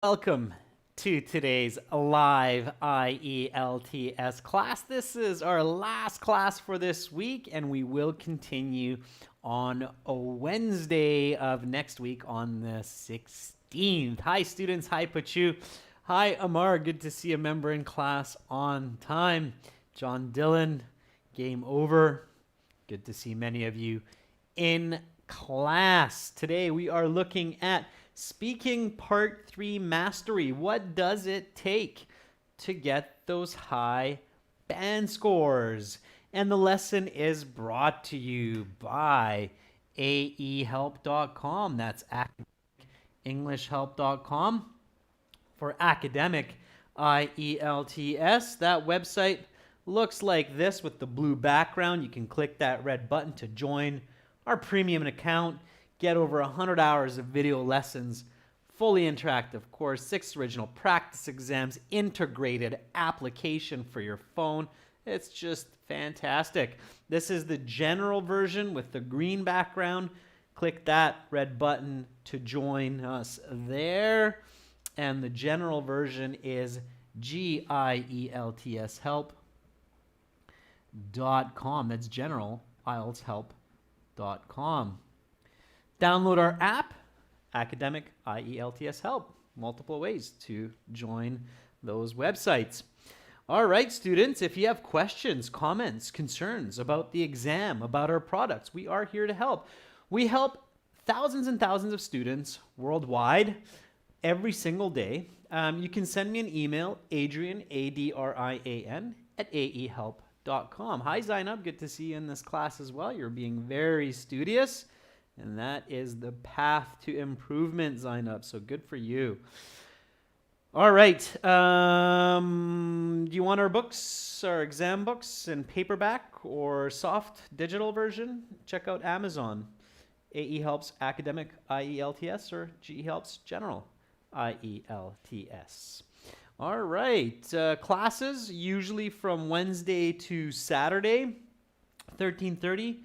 Welcome to today's live IELTS class. This is our last class for this week, and we will continue on a Wednesday of next week on the 16th. Hi, students. Hi, Pachu. Hi, Amar. Good to see a member in class on time. John Dillon, game over. Good to see many of you in class. Today we are looking at Speaking Part 3 Mastery. What does it take to get those high band scores? And the lesson is brought to you by aehelp.com. That's englishhelp.com for academic IELTS. That website looks like this with the blue background. You can click that red button to join our premium account. Get over 100 hours of video lessons, fully interactive course, 6 original practice exams, integrated application for your phone. It's just fantastic. This is the general version with the green background. Click that red button to join us there. And the general version is GIELTShelp.com. That's general, IELTShelp.com. Download our app, Academic IELTS Help. Multiple ways to join those websites. All right, students, if you have questions, comments, concerns about the exam, about our products, we are here to help. We help thousands and thousands of students worldwide every single day. You can send me an email, Adrian, ADRIAN, at aehelp.com. Hi, Zainab. Good to see you in this class as well. You're being very studious. And that is the path to improvement, Zainab. So good for you. All right. Do you want our books, our exam books in paperback or soft digital version? Check out Amazon. AE Helps Academic IELTS or GE Helps General IELTS. All right. Classes usually from Wednesday to Saturday, 13:30.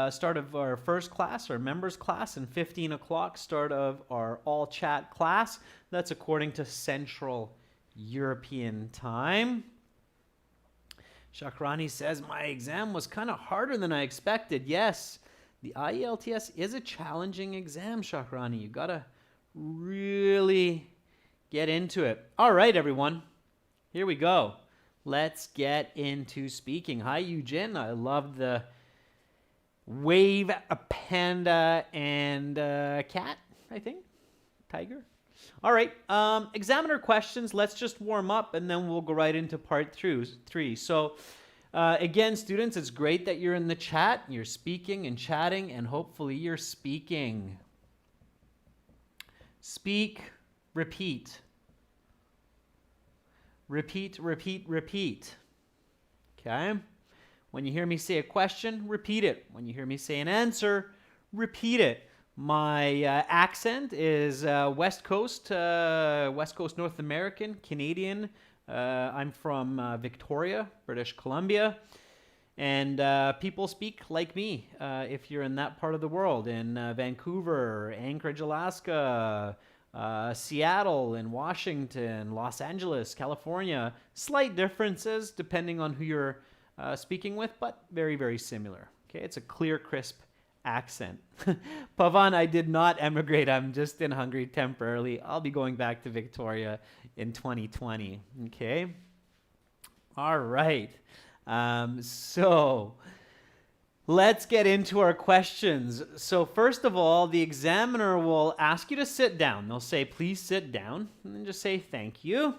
Start of our first class, our members class, and 15 o'clock start of our all chat class. That's according to Central European time. Shakrani says, my exam was kind of harder than I expected. Yes, the IELTS is a challenging exam, Shakrani. You got to really get into it. All right, everyone. Here we go. Let's get into speaking. Hi, Eugene. I love the wave, a panda, and a cat, I think. Tiger. All right. Examiner questions. Let's just warm up, and then we'll go right into part 3. So, again, students, it's great that you're in the chat. You're speaking and chatting, and hopefully you're speaking. Speak, repeat. Repeat, repeat, repeat. Okay? When you hear me say a question, repeat it. When you hear me say an answer, repeat it. My accent is West Coast North American, Canadian. I'm from Victoria, British Columbia. And people speak like me if you're in that part of the world, in Vancouver, Anchorage, Alaska, Seattle, and Washington, Los Angeles, California. Slight differences depending on who you're speaking with, but very, very similar. Okay, it's a clear, crisp accent. Pavan, I did not emigrate. I'm just in Hungary temporarily. I'll be going back to Victoria in 2020. Okay. All right. So let's get into our questions. So first of all, the examiner will ask you to sit down. They'll say, please sit down, and then just say thank you.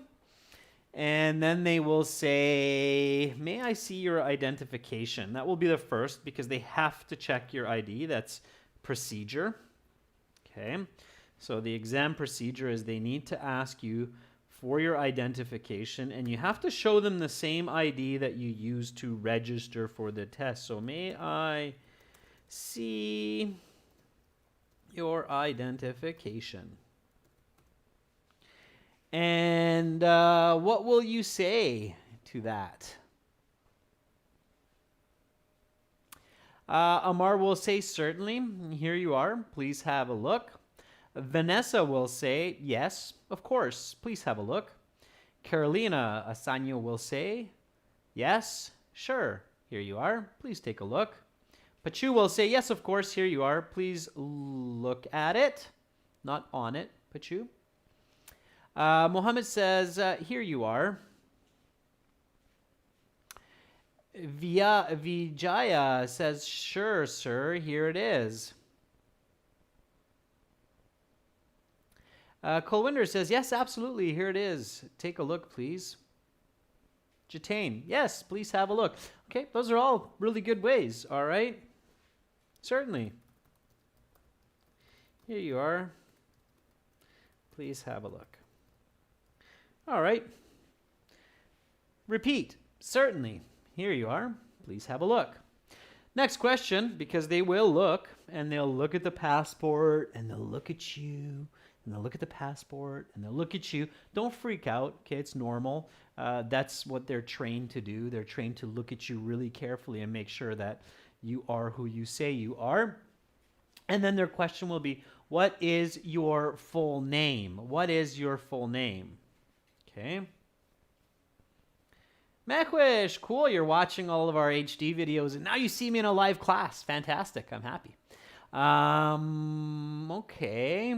And then they will say, may I see your identification? That will be the first because they have to check your ID. That's procedure. Okay. So the exam procedure is they need to ask you for your identification, and you have to show them the same ID that you used to register for the test. So may I see your identification? And what will you say to that? Amar will say, certainly. Here you are. Please have a look. Vanessa will say, yes, of course, please have a look. Carolina Asanyo will say, yes, sure, here you are, please take a look. Pachu will say, yes, of course, here you are, please look at it. Not on it, Pachu. Mohammed says, here you are. Vijaya says, sure, sir, here it is. Colwinder says, yes, absolutely, here it is. Take a look, please. Jatane, yes, please have a look. Okay, those are all really good ways, all right? Certainly. Here you are. Please have a look. All right. Repeat, certainly. Here you are. Please have a look. Next question, because they will look, and they'll look at the passport, and they'll look at you, and they'll look at the passport, and they'll look at you. Don't freak out, okay? It's normal. That's what they're trained to do. They're trained to look at you really carefully and make sure that you are who you say you are. And then their question will be, what is your full name? What is your full name? Okay. Mekwish, cool. You're watching all of our HD videos, and now you see me in a live class. Fantastic. I'm happy. Okay.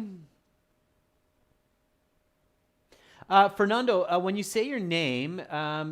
Fernando, when you say your name,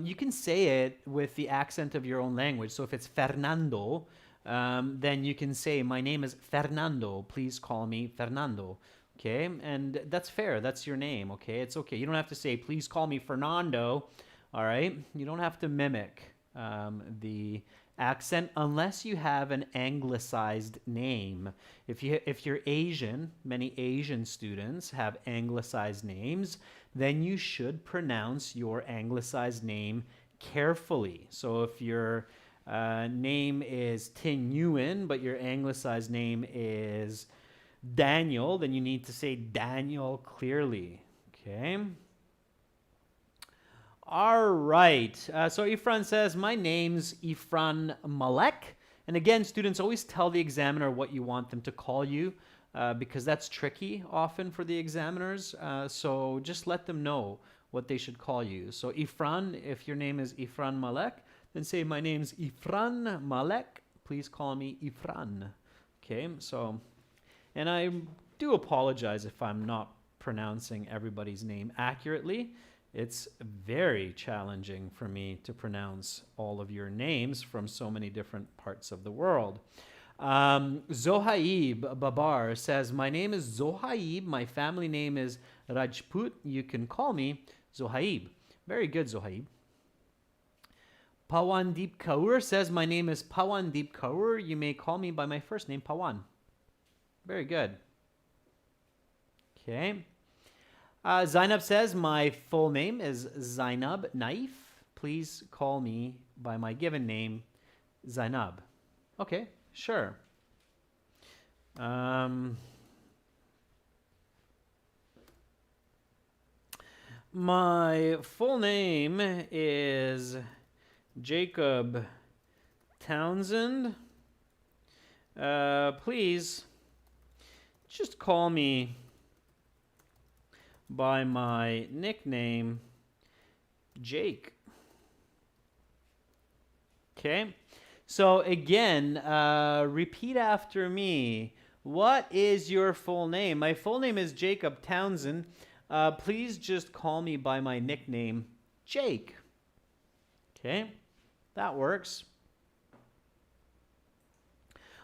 you can say it with the accent of your own language. So if it's Fernando, then you can say, my name is Fernando. Please call me Fernando. Okay? And that's fair. That's your name. Okay? It's okay. You don't have to say, please call me Fernando. All right? You don't have to mimic the accent unless you have an anglicized name. If you're Asian, many Asian students have anglicized names, then you should pronounce your anglicized name carefully. So if your name is Tin Nguyen, but your anglicized name is Daniel, then you need to say Daniel clearly. Okay? All right. So Ifran says, my name's Ifran Malek. And again, students, always tell the examiner what you want them to call you because that's tricky often for the examiners. So just let them know what they should call you. So Ifran, if your name is Ifran Malek, then say, my name's Ifran Malek. Please call me Ifran. Okay, so, and I do apologize if I'm not pronouncing everybody's name accurately. It's very challenging for me to pronounce all of your names from so many different parts of the world. Zohaib Babar says, my name is Zohaib. My family name is Rajput. You can call me Zohaib. Very good, Zohaib. Pawandeep Kaur says, my name is Pawandeep Kaur. You may call me by my first name, Pawan. Very good. Okay. Zainab says, my full name is Zainab Naif. Please call me by my given name, Zainab. Okay, sure. My full name is Jacob Townsend. Please just call me by my nickname, Jake. Okay, so again, repeat after me. What is your full name? My full name is Jacob Townsend. Please just call me by my nickname, Jake. Okay, that works.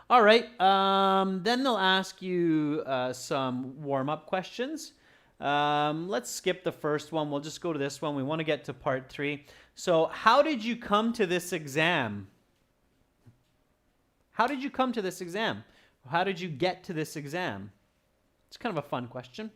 All right, then they'll ask you some warm-up questions. Let's skip the first one. We'll just go to this one. We want to get to part 3. So how did you come to this exam? How did you come to this exam? How did you get to this exam? It's kind of a fun question.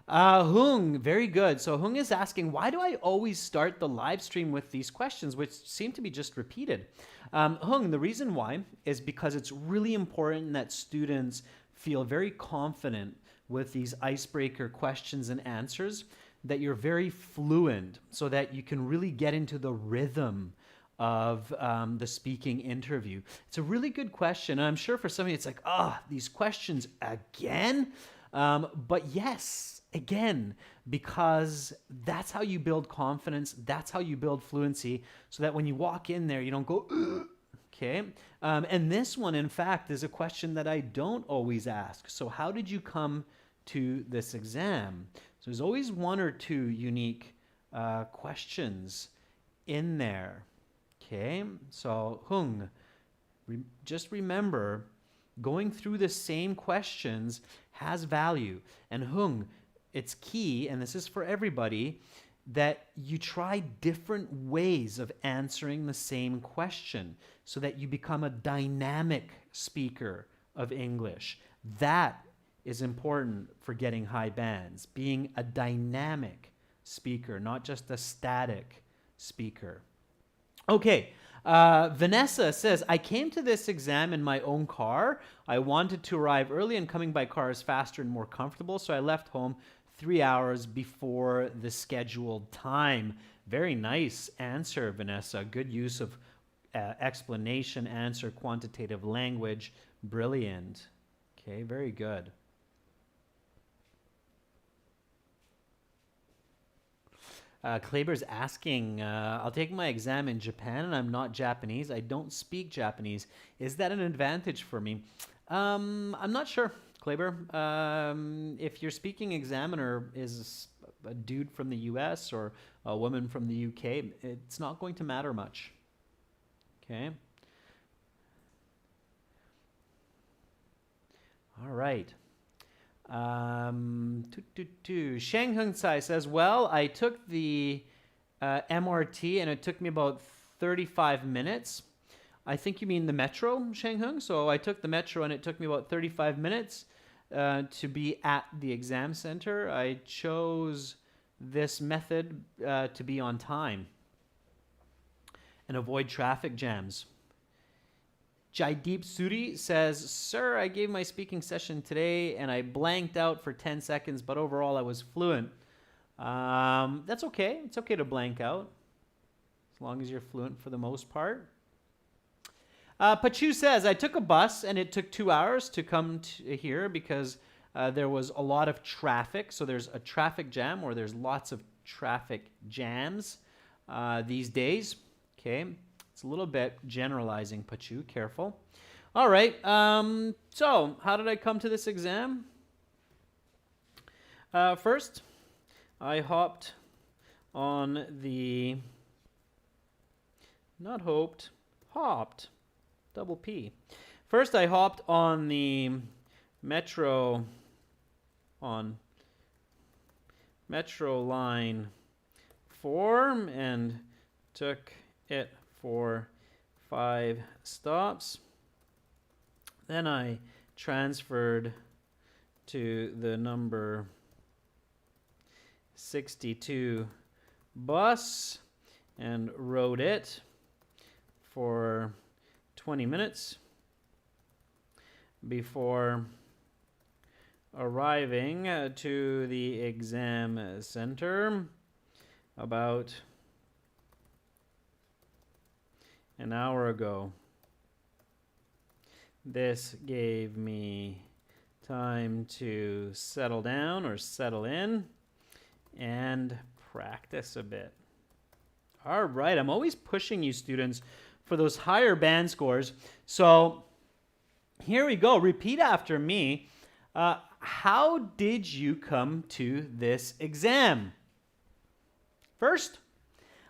Hung, very good. So Hung is asking, why do I always start the live stream with these questions, which seem to be just repeated? Hung, the reason why is because it's really important that students feel very confident with these icebreaker questions and answers, that you're very fluent so that you can really get into the rhythm of the speaking interview? It's a really good question. And I'm sure for some of you, it's like, these questions again? But yes, again, because that's how you build confidence. That's how you build fluency, so that when you walk in there, you don't go, ugh. Okay. And this one, in fact, is a question that I don't always ask. So how did you come to this exam? So there's always one or two unique questions in there. Okay. So Hung, just remember, going through the same questions has value. And Hung, it's key, and this is for everybody, that you try different ways of answering the same question so that you become a dynamic speaker of English. That is important for getting high bands, being a dynamic speaker, not just a static speaker. Okay, Vanessa says, I came to this exam in my own car. I wanted to arrive early, and coming by car is faster and more comfortable, so I left home 3 hours before the scheduled time. Very nice answer, Vanessa. Good use of explanation, answer, quantitative language. Brilliant. Okay, very good. Kleber's asking, I'll take my exam in Japan and I'm not Japanese. I don't speak Japanese. Is that an advantage for me? I'm not sure, Kleber. If your speaking examiner is a dude from the US or a woman from the UK, it's not going to matter much. Okay. All right. Shang Hung Tsai says, well, I took the MRT and it took me about 35 minutes. I think you mean the metro, Shang Hung. So I took the metro and it took me about 35 minutes to be at the exam center. I chose this method to be on time and avoid traffic jams. Jaideep Suri says, sir, I gave my speaking session today and I blanked out for 10 seconds, but overall I was fluent. That's okay. It's okay to blank out as long as you're fluent for the most part. Pachu says, I took a bus and it took 2 hours to come here because there was a lot of traffic. So there's a traffic jam, or there's lots of traffic jams these days. Okay. It's a little bit generalizing, Pachu. Careful. All right. So how did I come to this exam? First, I hopped on the, not hoped, hopped, double P. First, I hopped on the Metro line 4 and took it for 5 stops. Then I transferred to the number 62 bus and rode it for 20 minutes before arriving to the exam center about an hour ago. This gave me time to settle down or settle in and practice a bit. All right, I'm always pushing you students for those higher band scores. So here we go. Repeat after me. How did you come to this exam? First,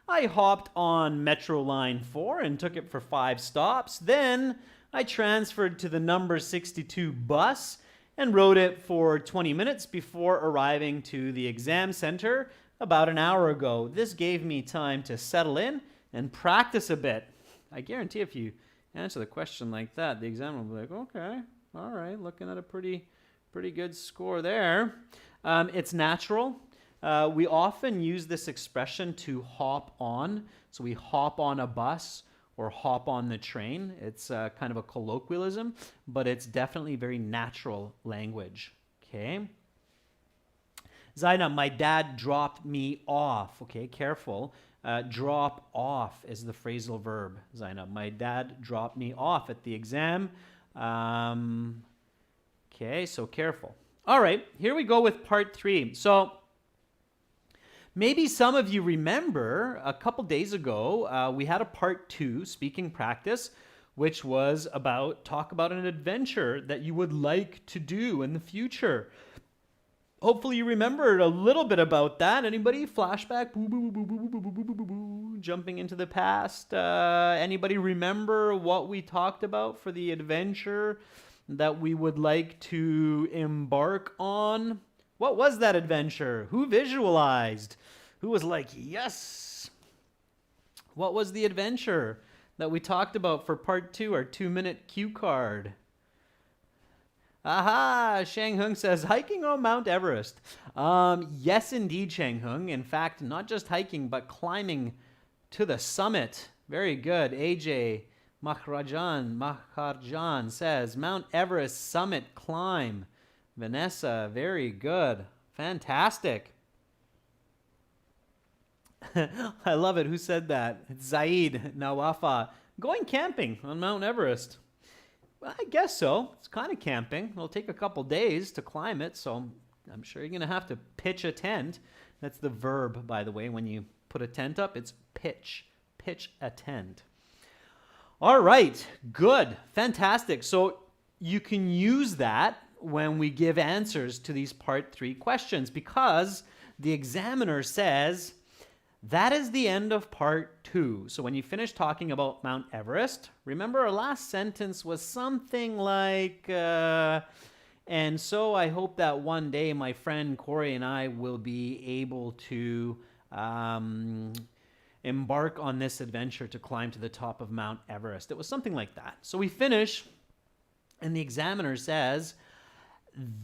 I hopped on Metro Line 4 and took it for 5 stops. Then I transferred to the number 62 bus and rode it for 20 minutes before arriving to the exam center about an hour ago. This gave me time to settle in and practice a bit. I guarantee if you answer the question like that, the examiner will be like, okay, all right, looking at a pretty good score there. It's natural. We often use this expression to hop on. So we hop on a bus or hop on the train. It's kind of a colloquialism, but it's definitely very natural language. Okay. Zaina, my dad dropped me off. Okay, careful. Drop off is the phrasal verb, Zainab. My dad dropped me off at the exam. Okay, so careful. All right, here we go with part 3. So maybe some of you remember a couple days ago, we had a part 2 speaking practice, which was talk about an adventure that you would like to do in the future. Hopefully you remembered a little bit about that. Anybody? Flashback? Boo, boo, boo, boo, boo, boo, boo, boo, boo, boo. Jumping into the past. Anybody remember what we talked about for the adventure that we would like to embark on? What was that adventure? Who visualized? Who was like, yes? What was the adventure that we talked about for part 2, our 2-minute cue card? Aha! Shang Hung says, hiking on Mount Everest. Yes, indeed, Shang Hung. In fact, not just hiking, but climbing to the summit. Very good. AJ Maharjan says, Mount Everest summit climb. Vanessa, very good. Fantastic. I love it. Who said that? It's Zaid Nawafa. Going camping on Mount Everest. Well, I guess so. It's kind of camping. It'll take a couple days to climb it, so I'm sure you're going to have to pitch a tent. That's the verb, by the way. When you put a tent up, it's pitch. Pitch a tent. All right. Good. Fantastic. So you can use that when we give answers to these part 3 questions because the examiner says, that is the end of part 2. So when you finish talking about Mount Everest, remember our last sentence was something like, and so I hope that one day my friend Corey and I will be able to embark on this adventure to climb to the top of Mount Everest. It was something like that. So we finish, and the examiner says,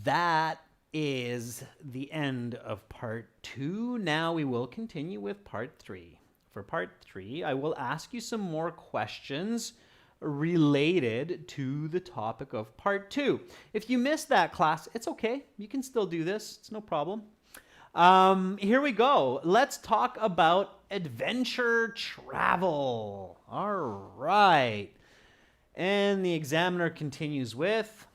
that is the end of part 2. Now we will continue with part 3. For part 3, I will ask you some more questions related to the topic of part 2. If you missed that class, it's okay. You can still do this. It's no problem. Here we go. Let's talk about adventure travel. All right. And the examiner continues with,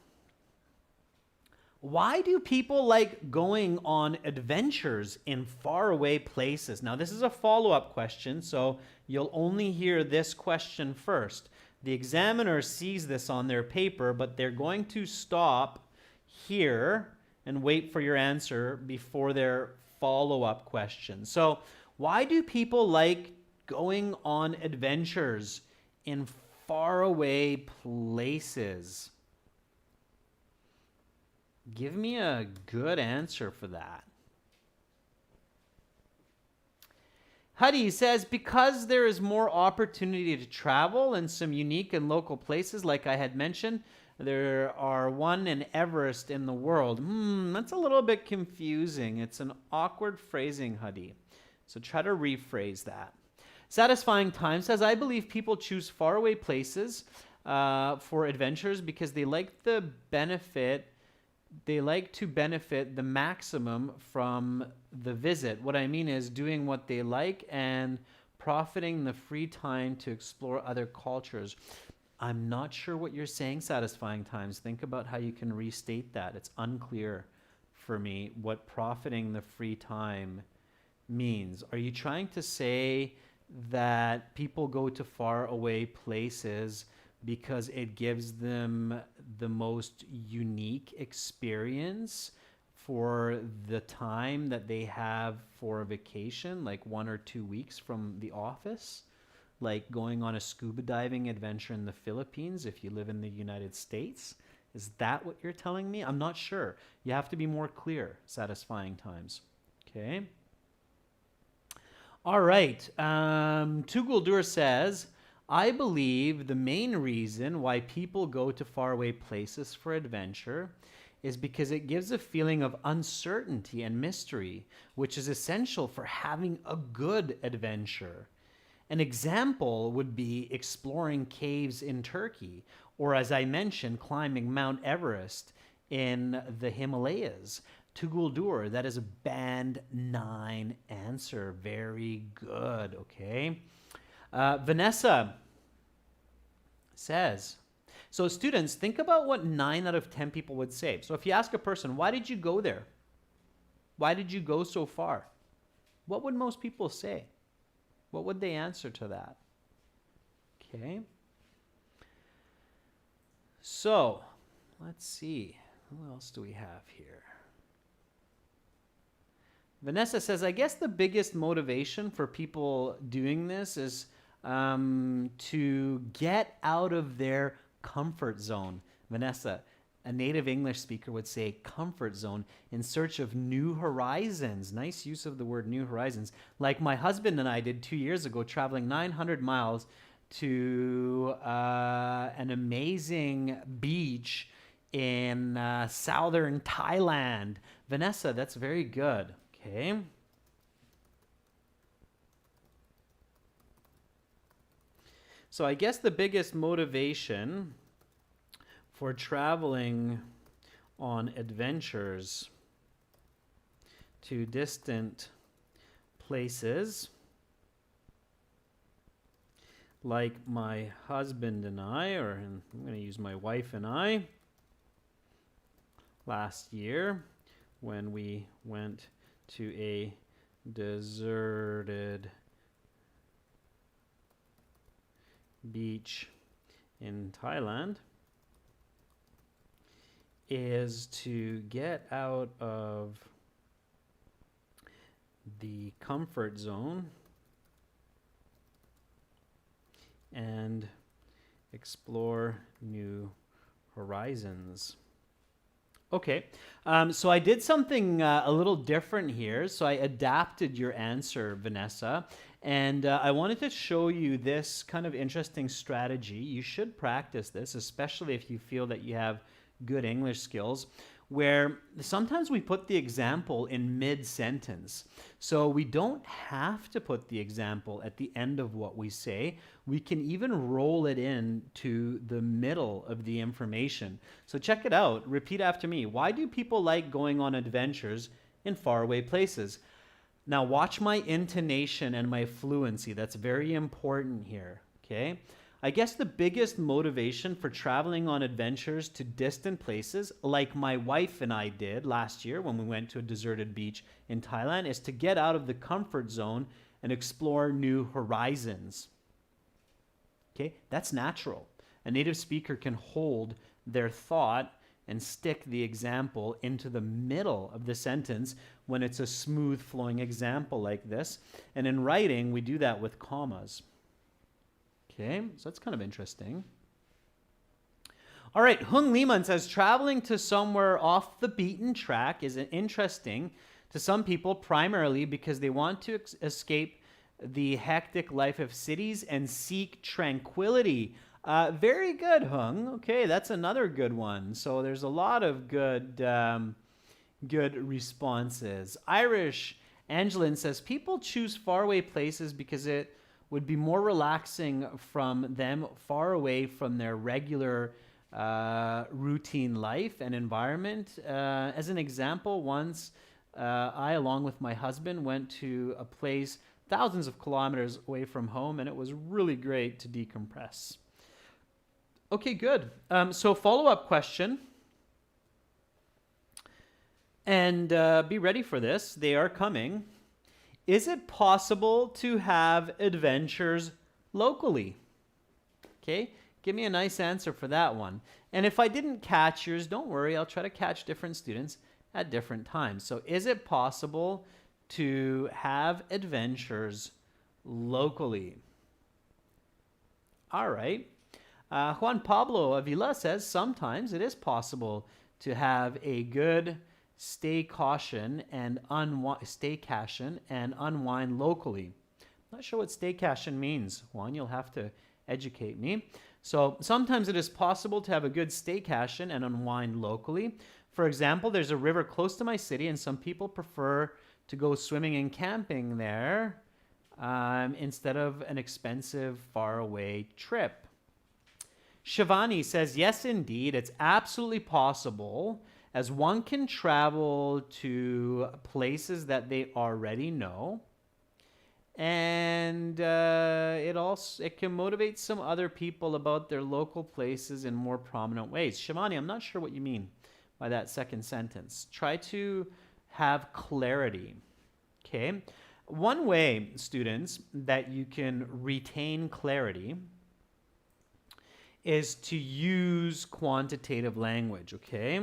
why do people like going on adventures in faraway places? Now, this is a follow-up question, so you'll only hear this question first. The examiner sees this on their paper, but they're going to stop here and wait for your answer before their follow-up question. So, why do people like going on adventures in faraway places? Give me a good answer for that. Huddy says, because there is more opportunity to travel in some unique and local places, like I had mentioned, there are one in Everest in the world. That's a little bit confusing. It's an awkward phrasing, Huddy. So try to rephrase that. Satisfying Time says, I believe people choose faraway places for adventures because they like to benefit the maximum from the visit. What I mean is doing what they like and profiting the free time to explore other cultures. I'm not sure what you're saying, Satisfying Times. Think about how you can restate that. It's unclear for me what profiting the free time means. Are you trying to say that people go to far away places because it gives them the most unique experience for the time that they have for a vacation, like 1 or 2 weeks from the office? Like going on a scuba diving adventure in the Philippines if you live in the United States? Is that what you're telling me? I'm not sure. You have to be more clear, Satisfying Times. Okay. All right. Tuguldur says, I believe the main reason why people go to faraway places for adventure is because it gives a feeling of uncertainty and mystery, which is essential for having a good adventure. An example would be exploring caves in Turkey, or as I mentioned, climbing Mount Everest in the Himalayas. Tuguldur, that is a band 9 answer. Very good, okay. Vanessa says, so students, think about what 9 out of 10 people would say. So if you ask a person, why did you go there? Why did you go so far? What would most people say? What would they answer to that? Okay. So, let's see. Who else do we have here? Vanessa says, I guess the biggest motivation for people doing this is to get out of their comfort zone. Vanessa, a native English speaker would say comfort zone, in search of new horizons. Nice use of the word new horizons. Like my husband and I did 2 years ago, traveling 900 miles to an amazing beach in southern Thailand. Vanessa, that's very good. Okay. So I guess the biggest motivation for traveling on adventures to distant places, like my husband and I, or I'm going to use my wife and I, last year when we went to a deserted beach in Thailand, is to get out of the comfort zone and explore new horizons. Okay, so I did something a little different here. So I adapted your answer, Vanessa, and I wanted to show you this kind of interesting strategy. You should practice this, especially if you feel that you have good English skills, where sometimes we put the example in mid-sentence. So we don't have to put the example at the end of what we say. We can even roll it in to the middle of the information. So check it out. Repeat after me. Why do people like going on adventures in faraway places? Now watch my intonation and my fluency. That's very important here, okay? I guess the biggest motivation for traveling on adventures to distant places, like my wife and I did last year when we went to a deserted beach in Thailand, is to get out of the comfort zone and explore new horizons. Okay, that's natural. A native speaker can hold their thought and stick the example into the middle of the sentence when it's a smooth flowing example like this. And in writing, we do that with commas. Okay, so that's kind of interesting. All right, Hung Liman says, traveling to somewhere off the beaten track is interesting to some people, primarily because they want to escape the hectic life of cities and seek tranquility. Very good, Hung. Okay, that's another good one. So there's a lot of good responses. Irish Angelin says, people choose faraway places because it would be more relaxing from them, far away from their regular routine life and environment. As an example, once I, along with my husband, went to a place thousands of kilometers away from home, and it was really great to decompress. Okay, good. So follow-up question. And be ready for this. They are coming. Is it possible to have adventures locally? Okay, give me a nice answer for that one. And if I didn't catch yours, don't worry. I'll try to catch different students at different times. So is it possible to have adventures locally? All right. Juan Pablo Avila says sometimes it is possible to have a good staycation and unwind locally. Not sure what staycation means, Juan. You'll have to educate me. So sometimes it is possible to have a good staycation and unwind locally. For example, there's a river close to my city, and some people prefer to go swimming and camping there instead of an expensive, faraway trip. Shivani says, yes, indeed, it's absolutely possible. as one can travel to places that they already know, and it can motivate some other people about their local places in more prominent ways. Shivani, I'm not sure what you mean by that second sentence. Try to have clarity. Okay. One way, students, that you can retain clarity is to use quantitative language. Okay.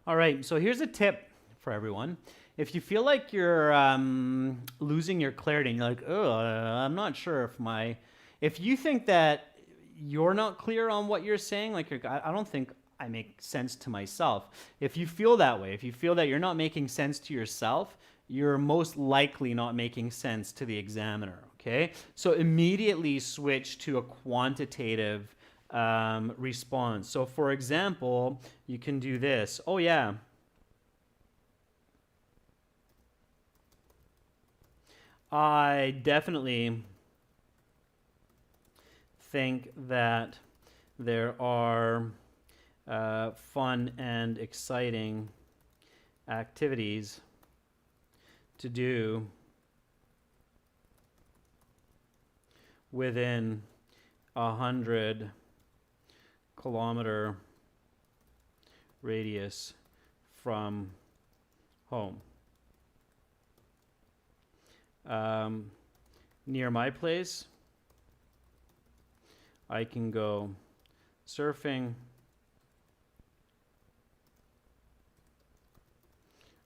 All right, so here's a tip for everyone. If you feel like you're losing your clarity and you're like, oh, I'm not sure if you think that you're not clear on what you're saying, like I don't think I make sense to myself. If you feel that way, if you feel that you're not making sense to yourself, you're most likely not making sense to the examiner, okay? So immediately switch to a quantitative response. So for example, you can do this. Oh yeah. I definitely think that there are fun and exciting activities to do within 100-kilometer radius from home. Near my place, I can go surfing,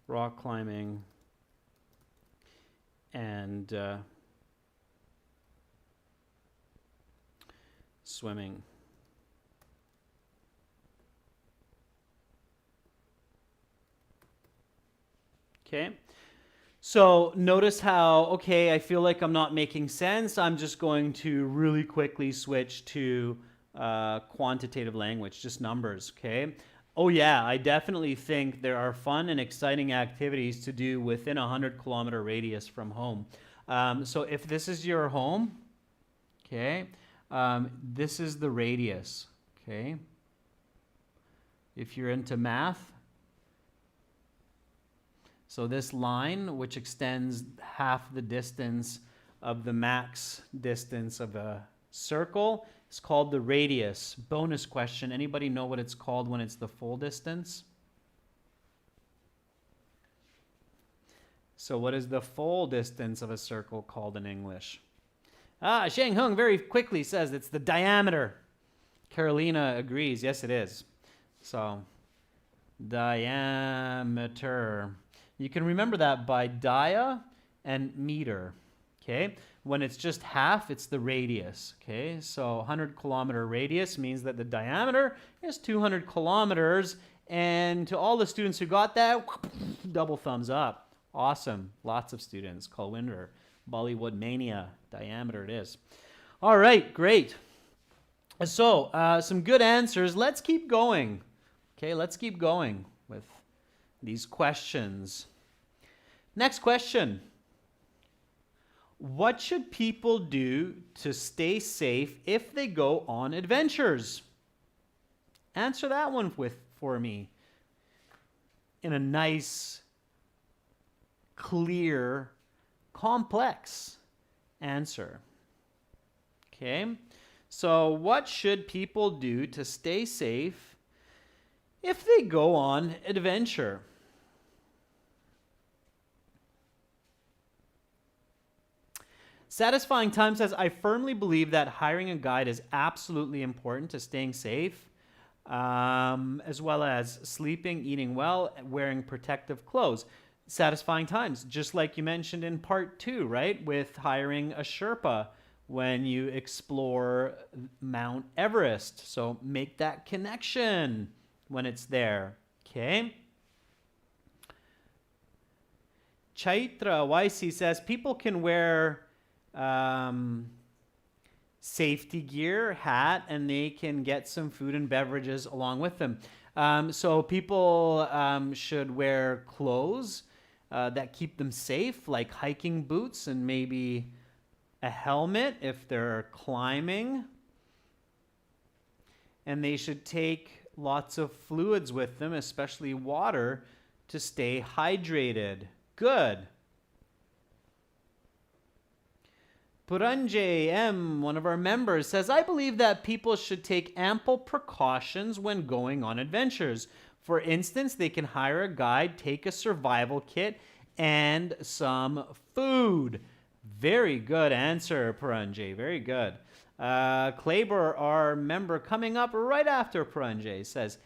rock climbing, and swimming. Okay. So notice how, okay, I feel like I'm not making sense. I'm just going to really quickly switch to quantitative language, just numbers, okay? Oh yeah, I definitely think there are fun and exciting activities to do within a 100-kilometer radius from home. So if this is your home, okay, this is the radius, okay? If you're into math, so this line, which extends half the distance of the max distance of a circle, is called the radius. Bonus question, anybody know what it's called when it's the full distance? So what is the full distance of a circle called in English? Sheng Hung very quickly says it's the diameter. Carolina agrees, yes it is. So, diameter. You can remember that by dia and meter, okay? When it's just half, it's the radius, okay? So 100-kilometer radius means that the diameter is 200 kilometers, and to all the students who got that, double thumbs up. Awesome. Lots of students. Kulwinder, Bollywood mania, diameter it is. All right, great. So some good answers. Let's keep going. Okay, let's keep going with these questions. Next question. What should people do to stay safe if they go on adventures? Answer that one for me in a nice, clear, complex answer. Okay? So what should people do to stay safe if they go on adventure? Satisfying Time says, I firmly believe that hiring a guide is absolutely important to staying safe, as well as sleeping, eating well, wearing protective clothes. Satisfying Times, just like you mentioned in part 2, right? With hiring a Sherpa when you explore Mount Everest. So make that connection when it's there. Okay? Chaitra YC says people can wear safety gear, hat, and they can get some food and beverages along with them. So people should wear clothes that keep them safe, like hiking boots and maybe a helmet if they're climbing. And they should take lots of fluids with them, especially water, to stay hydrated. Good. Puranjay M, one of our members, says, I believe that people should take ample precautions when going on adventures. For instance, they can hire a guide, take a survival kit, and some food. Very good answer, Puranjay. Very good. Kleber, our member coming up right after Puranjay, says,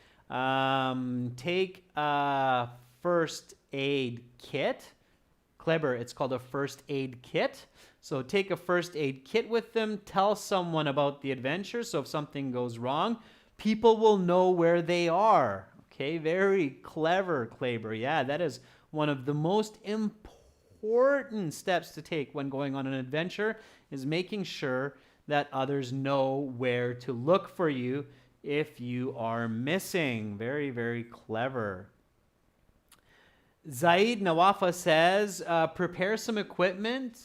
take a first aid kit. Kleber, it's called a first aid kit. So take a first aid kit with them. Tell someone about the adventure. So if something goes wrong, people will know where they are. Okay, very clever, Kleber. Yeah, that is one of the most important steps to take when going on an adventure, is making sure that others know where to look for you if you are missing. Very, very clever. Zaid Nawafa says, prepare some equipment,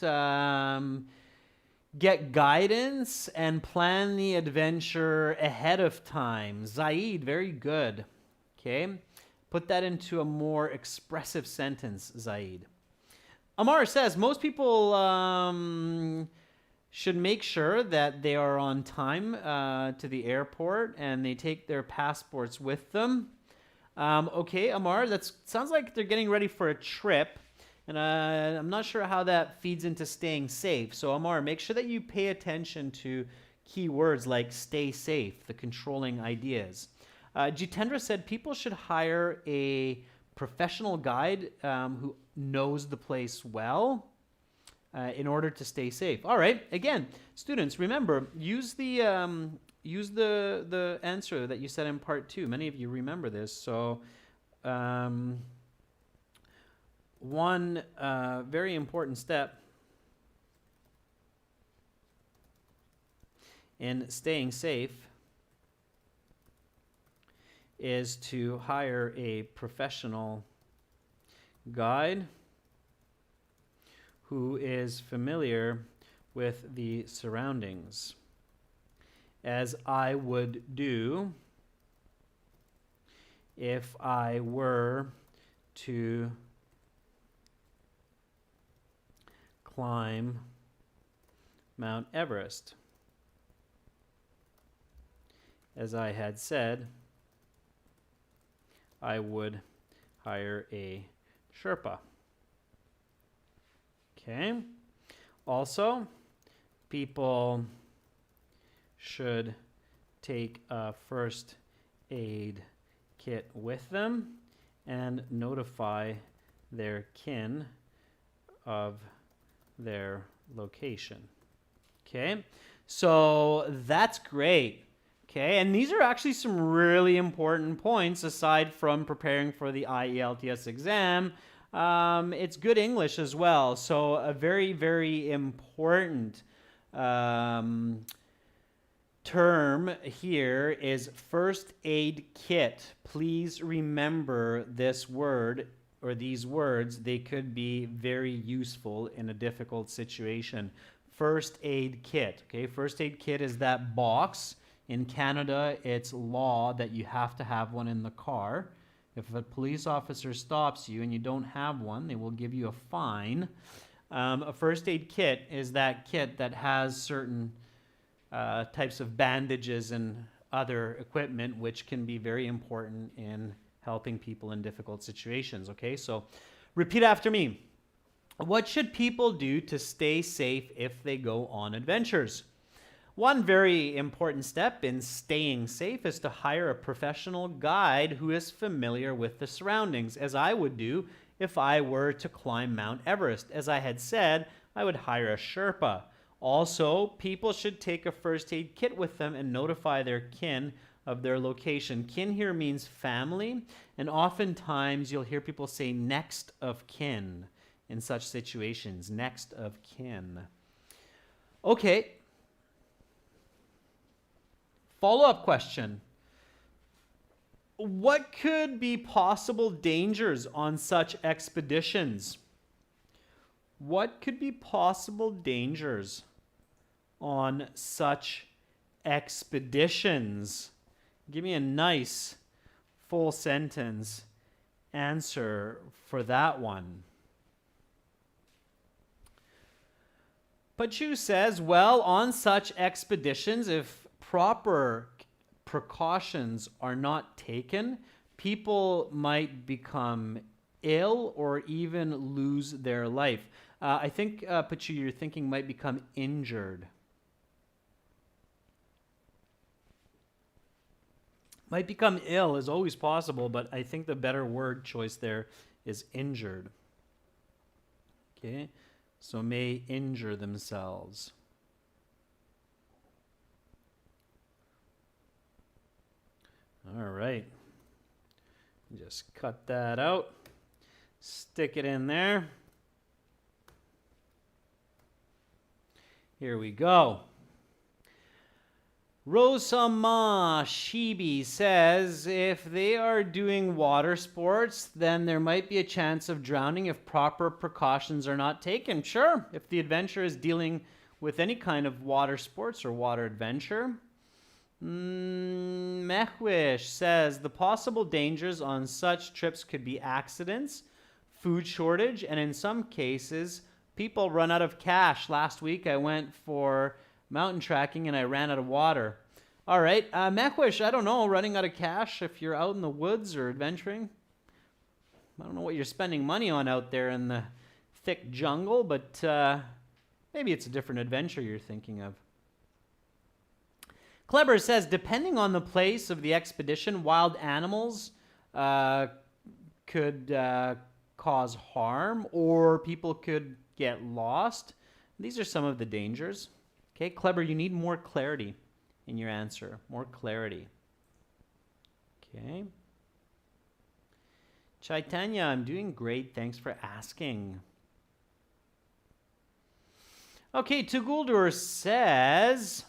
get guidance, and plan the adventure ahead of time. Zaid, very good. Okay, put that into a more expressive sentence, Zaid. Amar says, most people should make sure that they are on time to the airport and they take their passports with them. Okay, Amar, that sounds like they're getting ready for a trip, and I'm not sure how that feeds into staying safe. So, Amar, make sure that you pay attention to key words like stay safe, the controlling ideas. Jitendra said people should hire a professional guide who knows the place well in order to stay safe. All right, again, students, remember, use the answer that you said in part 2. Many of you remember this. So one very important step in staying safe is to hire a professional guide who is familiar with the surroundings, as I would do if I were to climb Mount Everest. As I had said, I would hire a Sherpa. Okay. Also, people should take a first aid kit with them and notify their kin of their location. Okay, so that's great. Okay, and these are actually some really important points aside from preparing for the IELTS exam. It's good English as well. So a very, very important term here is first aid kit. Please remember this word or these words. They could be very useful in a difficult situation. First aid kit. Okay, first aid kit is that box. In Canada, it's law that you have to have one in the car. If a police officer stops you and you don't have one, they will give you a fine. A first aid kit is that kit that has certain types of bandages and other equipment which can be very important in helping people in difficult situations. Okay, so repeat after me. What should people do to stay safe if they go on adventures? One very important step in staying safe is to hire a professional guide who is familiar with the surroundings, as I would do if I were to climb Mount Everest. As I had said, I would hire a Sherpa. Also, people should take a first aid kit with them and notify their kin of their location. Kin here means family, and oftentimes you'll hear people say next of kin in such situations. Next of kin. Okay. Follow-up question. What could be possible dangers on such expeditions? What could be possible dangers on such expeditions? Give me a nice full sentence answer for that one. Pachu says, well, on such expeditions, if proper precautions are not taken, people might become ill or even lose their life. I think, Pachu, you're thinking might become injured. Might become ill is always possible, but I think the better word choice there is injured. Okay, so may injure themselves. All right. Just cut that out. Stick it in there. Here we go. Rosama Shibi says, if they are doing water sports, then there might be a chance of drowning if proper precautions are not taken. Sure, if the adventure is dealing with any kind of water sports or water adventure. Mehwish says, the possible dangers on such trips could be accidents, food shortage, and in some cases, people run out of cash. Last week, I went for mountain tracking and I ran out of water. All right, Mehwish, I don't know, running out of cash if you're out in the woods or adventuring. I don't know what you're spending money on out there in the thick jungle, but maybe it's a different adventure you're thinking of. Kleber says, depending on the place of the expedition, wild animals could cause harm or people could get lost. These are some of the dangers. Okay, Kleber, you need more clarity in your answer. More clarity. Okay. Chaitanya, I'm doing great. Thanks for asking. Okay, Tuguldur says,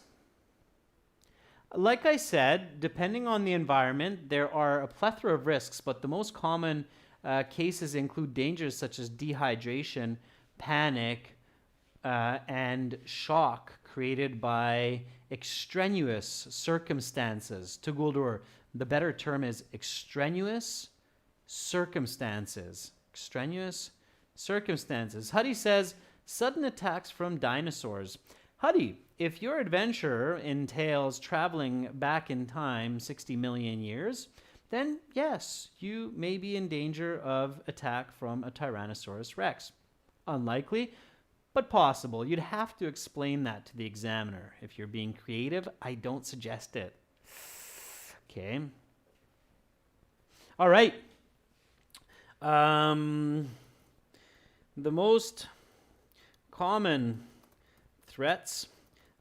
like I said, depending on the environment, there are a plethora of risks, but the most common cases include dangers such as dehydration, panic, and shock created by extraneous circumstances. Tuguldur, the better term is extraneous circumstances. Extraneous circumstances. Huddy says, sudden attacks from dinosaurs. Huddy, if your adventure entails traveling back in time 60 million years, then yes, you may be in danger of attack from a Tyrannosaurus Rex. Unlikely, but possible. You'd have to explain that to the examiner. If you're being creative, I don't suggest it. Okay. All right. The most common threats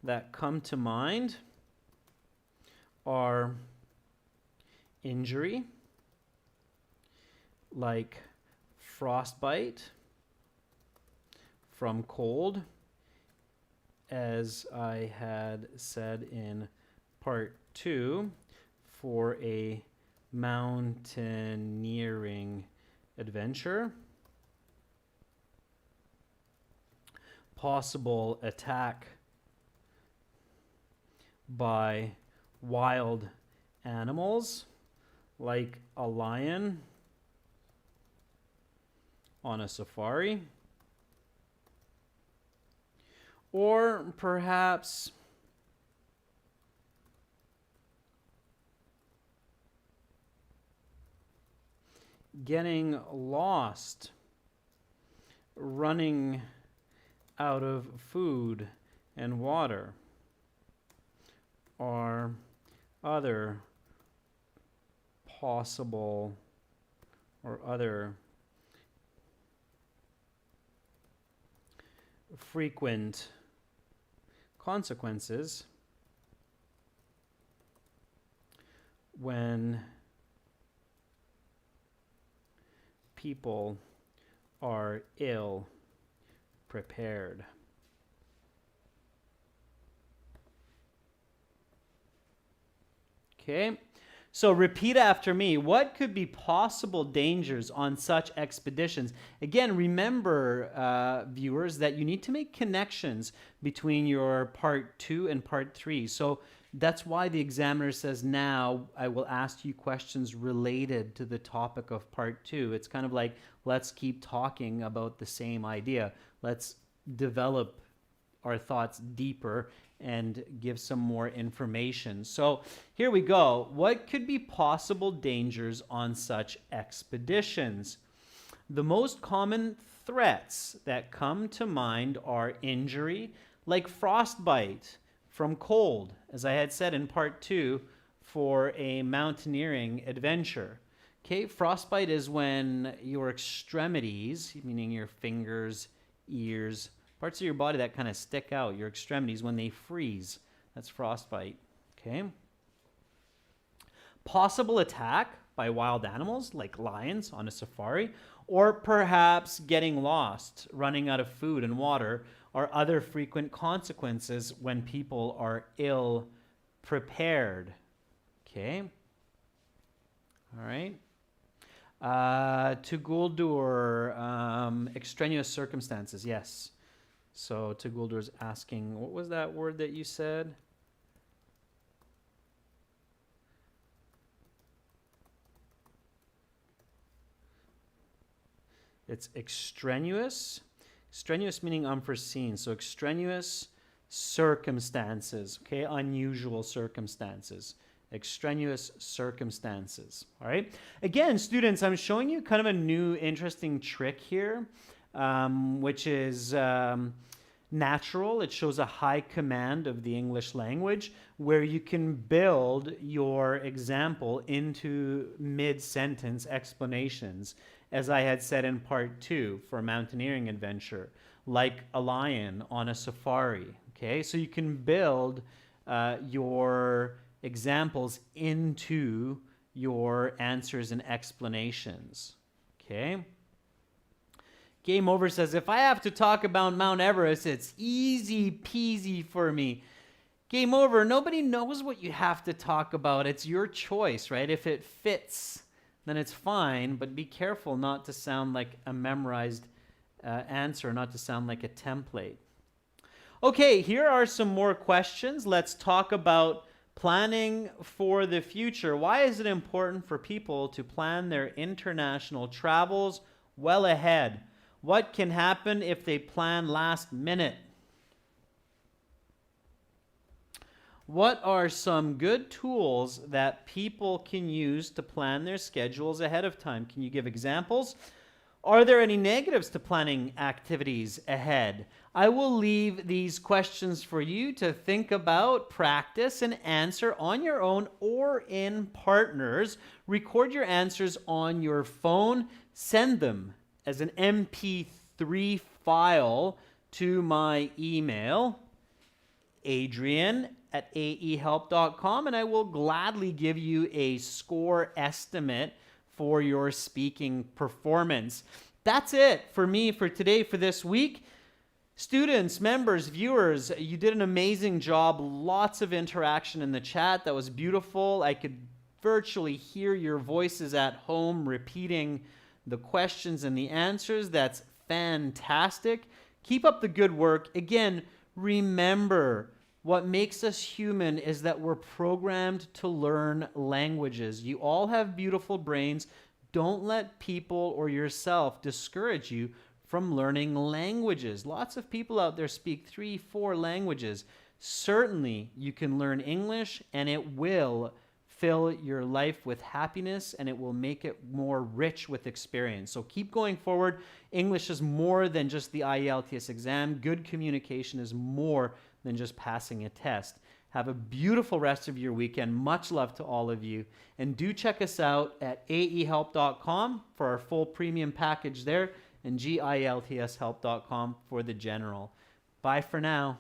that come to mind are injury, like frostbite from cold, as I had said in part 2, for a mountaineering adventure. Possible attack by wild animals like a lion on a safari, or perhaps getting lost, running out of food and water, or other possible or other frequent consequences when people are ill prepared. Okay, so repeat after me. What could be possible dangers on such expeditions? Again, remember, viewers, that you need to make connections between your part 2 and part 3. So that's why the examiner says, now I will ask you questions related to the topic of part 2. It's kind of like, let's keep talking about the same idea. Let's develop our thoughts deeper and give some more information. So here we go. What could be possible dangers on such expeditions? The most common threats that come to mind are injury, like frostbite from cold, as I had said in part 2 for a mountaineering adventure. Okay, frostbite is when your extremities, meaning your fingers, ears, parts of your body that kind of stick out, your extremities, when they freeze. That's frostbite. Okay. Possible attack by wild animals like lions on a safari, or perhaps getting lost, running out of food and water, are other frequent consequences when people are ill prepared. Okay. All right. Tuguldur, extraneous circumstances. Yes. So Tuguldur's asking, what was that word that you said? It's extraneous. Extraneous meaning unforeseen. So extraneous circumstances, okay? Unusual circumstances. Extraneous circumstances, all right? Again, students, I'm showing you kind of a new interesting trick here, which is natural. It shows a high command of the English language where you can build your example into mid-sentence explanations, as I had said in part 2 for a mountaineering adventure, like a lion on a safari. Okay, so you can build your examples into your answers and explanations. Okay. Game Over says, if I have to talk about Mount Everest, it's easy peasy for me. Game Over, nobody knows what you have to talk about. It's your choice, right? If it fits, then it's fine, but be careful not to sound like a memorized answer, not to sound like a template. Okay, here are some more questions. Let's talk about planning for the future. Why is it important for people to plan their international travels well ahead? What can happen if they plan last minute? What are some good tools that people can use to plan their schedules ahead of time? Can you give examples? Are there any negatives to planning activities ahead? I will leave these questions for you to think about, practice, and answer on your own or in partners. Record your answers on your phone. Send them as an MP3 file to my email, adrian@aehelp.com, and I will gladly give you a score estimate for your speaking performance. That's it for me for today, for this week. Students, members, viewers, you did an amazing job. Lots of interaction in the chat. That was beautiful. I could virtually hear your voices at home repeating the questions and the answers. That's fantastic. Keep up the good work. Again, remember, what makes us human is that we're programmed to learn languages. You all have beautiful brains. Don't let people or yourself discourage you from learning languages. Lots of people out there speak 3, 4 languages. Certainly, you can learn English, and it will fill your life with happiness, and it will make it more rich with experience. So keep going forward. English is more than just the IELTS exam. Good communication is more than just passing a test. Have a beautiful rest of your weekend. Much love to all of you. And do check us out at aehelp.com for our full premium package there, and giltshelp.com for the general. Bye for now.